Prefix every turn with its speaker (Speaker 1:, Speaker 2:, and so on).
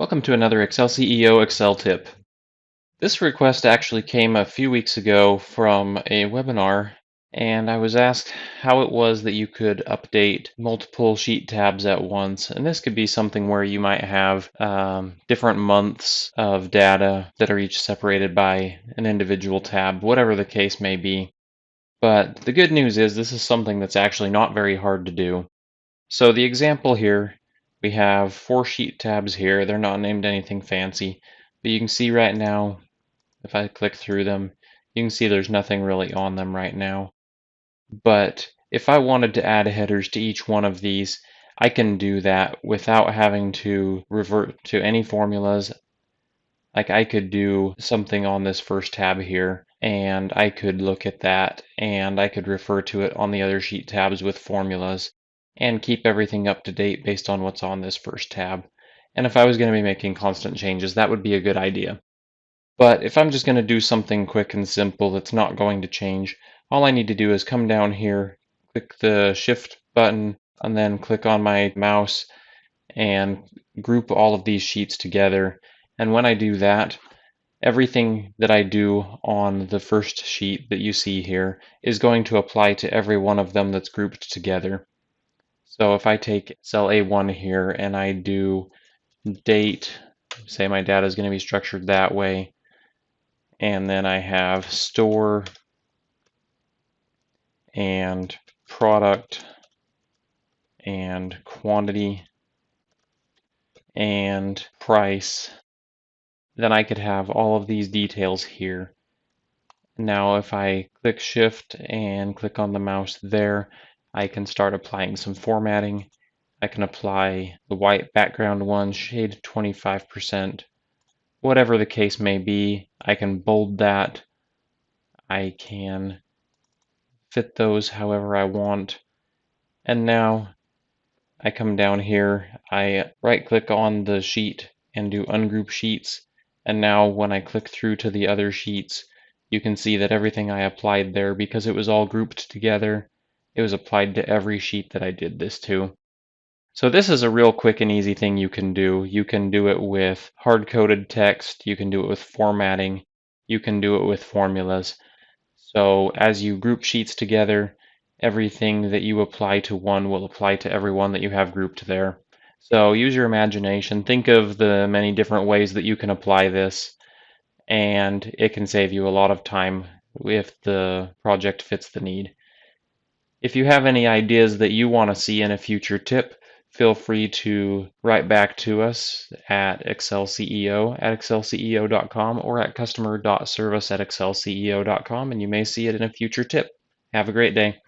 Speaker 1: Welcome to another Excel CEO Excel tip. This request actually came a few weeks ago from a webinar, and I was asked how it was that you could update multiple sheet tabs at once. And this could be something where you might have different months of data that are each separated by an individual tab, whatever the case may be. But the good news is this is something that's actually not very hard to do. So the example here, we have 4 sheet tabs here. They're not named anything fancy, but you can see right now, if I click through them, you can see there's nothing really on them right now. But if I wanted to add headers to each one of these, I can do that without having to revert to any formulas. Like I could do something on this first tab here, and I could look at that, and I could refer to it on the other sheet tabs with formulas, and keep everything up to date based on what's on this first tab. And if I was going to be making constant changes, that would be a good idea. But if I'm just going to do something quick and simple that's not going to change, all I need to do is come down here, click the Shift button, and then click on my mouse and group all of these sheets together. And when I do that, everything that I do on the first sheet that you see here is going to apply to every one of them that's grouped together. So if I take cell A1 here and I do date, say my data is going to be structured that way, and then I have store and product and quantity and price, then I could have all of these details here. Now if I click Shift and click on the mouse there, I can start applying some formatting. I can apply the white background one, shade 25%, whatever the case may be. I can bold that. I can fit those however I want. And now I come down here, I right click on the sheet and do ungroup sheets. And now when I click through to the other sheets, you can see that everything I applied there, because it was all grouped together, it was applied to every sheet that I did this to. So this is a real quick and easy thing you can do. You can do it with hard-coded text, you can do it with formatting, you can do it with formulas. So as you group sheets together, everything that you apply to one will apply to every one that you have grouped there. So use your imagination, think of the many different ways that you can apply this, and it can save you a lot of time if the project fits the need. If you have any ideas that you want to see in a future tip, feel free to write back to us at excelceo@excelceo.com or at customer.service@excelceo.com, and you may see it in a future tip. Have a great day.